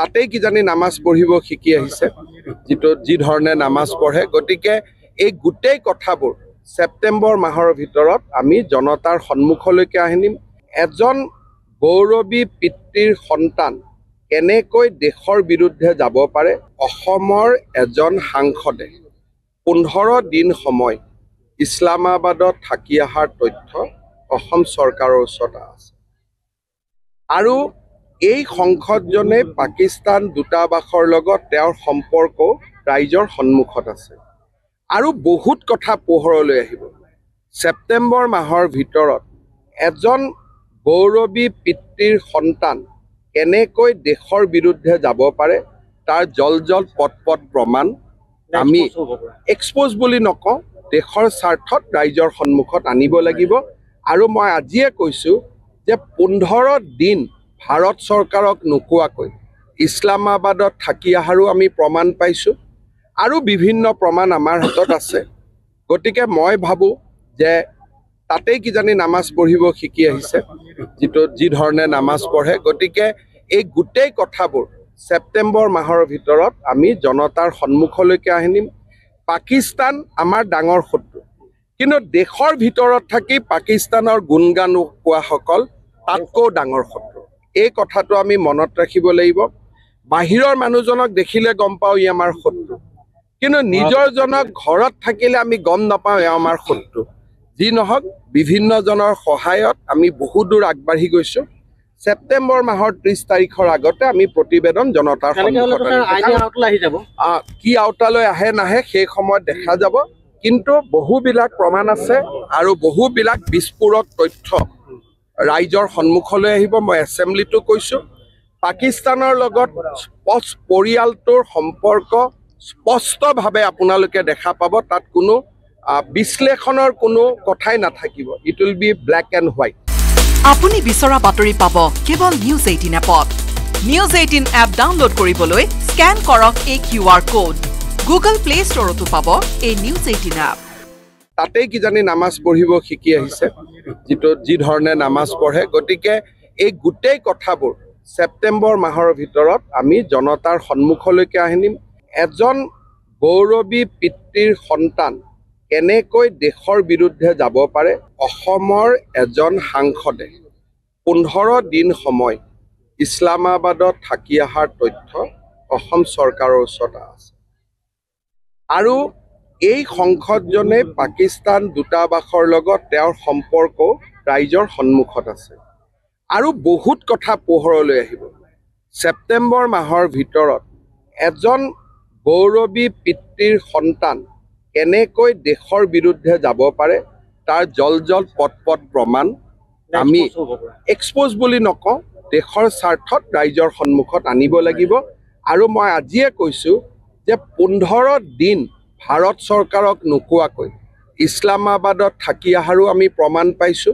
তাতেই কিজানি নামাজ পঢ়িব শিকি আহিছে যি ধৰণে নামাজ পঢ়ে গতিকে এই গোটেই কথাবোৰ সেপ্টেম্বৰ মাহৰ ভিতৰত আমি জনতাৰ সন্মুখলৈকে আনিম এজন গৌৰৱী পিতৃৰ সন্তান কেনেকৈ দেশৰ বিৰুদ্ধে যাব পাৰে অসমৰ এজন সাংসদে 15 দিন সময় ইছলামাবাদত থাকি অহাৰ তথ্য অসম চৰকাৰৰ ওচৰত আছে আৰু এই সংসদজনে পাকিস্তান দূতাবাসৰ লগত তেওঁৰ সম্পৰ্ক ৰাইজৰ সন্মুখত আছে আৰু বহুত কথা পোহৰলৈ আহিব সেপ্টেম্বৰ মাহৰ ভিতৰত এজন গৌৰৱী পিতৃৰ সন্তান কেনেকৈ দেশৰ বিৰুদ্ধে যাব পাৰে তাৰ জল পট প্ৰমাণ আমি এক্সপোজ বুলি নকওঁ দেশৰ স্বাৰ্থত ৰাইজৰ সন্মুখত আনিব লাগিব আৰু মই আজিয়ে কৈছো যে 15 দিন ভাৰত চৰকাৰক নোকোৱাকৈ ইছলামাবাদত থাকি অহাৰো আমি প্ৰমাণ পাইছো আৰু বিভিন্ন প্ৰমাণ আমাৰ হাতত আছে গতিকে মই ভাবো যে তাতেই কিজানি নামাজ পঢ়িব শিকি আহিছে যি ধৰণে নামাজ পঢ়ে গতিকে এই গোটেই কথাবোৰ সেপ্টেম্বৰ মাহৰ ভিতৰত আমি জনতাৰ সন্মুখলৈকে আনিম পাকিস্তান আমাৰ ডাঙৰ শত্ৰু কিন্তু দেশৰ ভিতৰত থাকি পাকিস্তানৰ গুণগান কোৱাসকল তাতকৈ ডাঙৰ শত্ৰু এই কথাটো আমি মনত ৰাখিব লাগিব বাহিৰৰ মানুহজনক দেখিলে গম পাওঁ ই আমাৰ শত্ৰু কিন্তু নিজৰ জনক ঘৰত থাকিলে আমি গম নাপাওঁ এ আমাৰ শত্ৰু যি নহওক বিভিন্ন জনৰ সহায়ত আমি বহু দূৰ আগবাঢ়ি গৈছো সেপ্টেম্বৰ মাহৰ 30 তাৰিখৰ আগতে আমি প্ৰতিবেদন জনতাৰ সন্মুখত কি আউটালৈ আহে নাহে সেই সময়ত দেখা যাব কিন্তু বহুবিলাক প্ৰমাণ আছে আৰু বহুবিলাক বিস্ফোৰক তথ্য ৰাইজৰ সন্মুখলৈ আহিব মই এছেম্বলিটো কৈছো পাকিস্তানৰ লগত পৰিয়ালটোৰ সম্পৰ্ক স্পষ্টভাৱে আপোনালোকে দেখা পাব তাত কোনো বিশ্লেষণৰ কোনো কথাই নাথাকিব it will be black and white আপুনি বিচৰা বাতৰি পাব কেৱল নিউজ 18 এপত নিউজ 18 এপ ডাউনলোড কৰিবলৈ স্ক্যান কৰক এই QR কোড গুগল প্লে ষ্টৰতো পাব এই নিউজ 18 এপ তাতেই কিজানি নামাজ পঢ়িব শিকি আহিছে যি ধৰণে নামাজ পঢ়ে গতিকে এই গোটেই কথাবোৰ সেপ্টেম্বৰ মাহৰ ভিতৰত আমি জনতাৰ সন্মুখলৈকে আনিম এজন গৌৰৱী পিতৃৰ সন্তান কেনেকৈ দেশৰ বিৰুদ্ধে যাব পাৰে অসমৰ এজন সাংসদে 15 দিন সময় ইছলামাবাদত থাকি অহাৰ তথ্য অসম চৰকাৰৰ ওচৰত আছে আৰু এই সংসদজনে পাকিস্তান দূতাবাসৰ লগত তেওঁৰ সম্পৰ্ক ৰাইজৰ সন্মুখত আছে আৰু বহুত কথা পোহৰলৈ আহিব সেপ্টেম্বৰ মাহৰ ভিতৰত এজন গৌৰৱী পিতৃৰ সন্তান কেনেকৈ দেশৰ বিৰুদ্ধে যাব পাৰে তাৰ জল পট প্ৰমাণ আমি এক্সপোজ বুলি নকওঁ দেশৰ স্বাৰ্থত ৰাইজৰ সন্মুখত আনিব লাগিব আৰু মই আজিয়ে কৈছো যে 15 দিন ভাৰত চৰকাৰক নোকোৱাকৈ ইছলামাবাদত থাকি অহাৰো আমি প্ৰমাণ পাইছো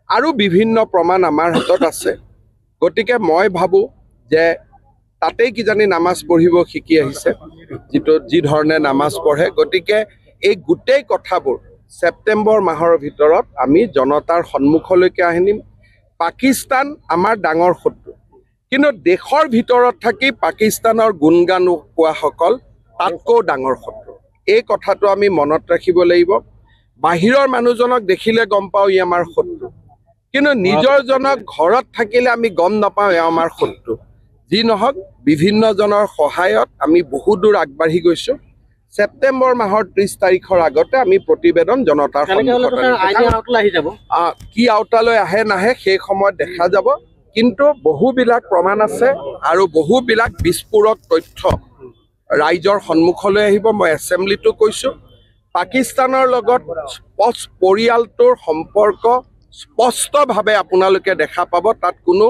আৰু বিভিন্ন প্ৰমাণ আমাৰ হাতত আছে গতিকে মই ভাবো যে তাতেই কিজানি নামাজ পঢ়িব শিকি আহিছে যি ধৰণে নামাজ পঢ়ে গতিকে এই গোটেই কথাবোৰ সেপ্টেম্বৰ মাহৰ ভিতৰত আমি জনতাৰ সন্মুখলৈকে আনিম পাকিস্তান আমাৰ ডাঙৰ শত্ৰু কিন্তু দেশৰ ভিতৰত থাকি পাকিস্তানৰ গুণগান কোৱাসকল তাতকৈ ডাঙৰ শত্ৰু এই কথাটো আমি মনত ৰাখিব লাগিব বাহিৰৰ মানুহজনক দেখিলে গম পাওঁ ই আমাৰ শত্ৰু কিন্তু নিজৰ জনক ঘৰত থাকিলে আমি গম নাপাওঁ এ আমাৰ শত্ৰু যি নহওক বিভিন্ন জনৰ সহায়ত আমি বহু দূৰ আগবাঢ়ি গৈছো সেপ্টেম্বৰ মাহৰ 30 তাৰিখৰ আগতে আমি প্ৰতিবেদন জনতাৰ সন্মুখত কি আউটালৈ আহে নাহে সেই সময়ত দেখা যাব কিন্তু বহুবিলাক প্ৰমাণ আছে আৰু বহুবিলাক বিস্ফোৰক তথ্য ৰাইজৰ সন্মুখলৈ আহিব মই এছেম্বলিটো কৈছো পাকিস্তানৰ লগত পৰিয়ালটোৰ সম্পৰ্ক স্পষ্টভাৱে আপোনালোকে দেখা পাব তাত কোনো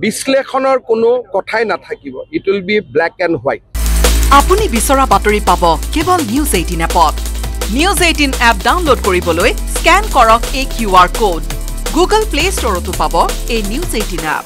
বিশ্লেষণৰ কোনো কথাই নাথাকিব it will be black and white আপুনি বিচৰা বাতৰি পাব কেৱল নিউজ 18 এপত নিউজ 18 এপ ডাউনলোড কৰিবলৈ স্ক্যান কৰক এই QR কোড গুগল প্লে ষ্টৰতো পাব এই নিউজ 18 এপ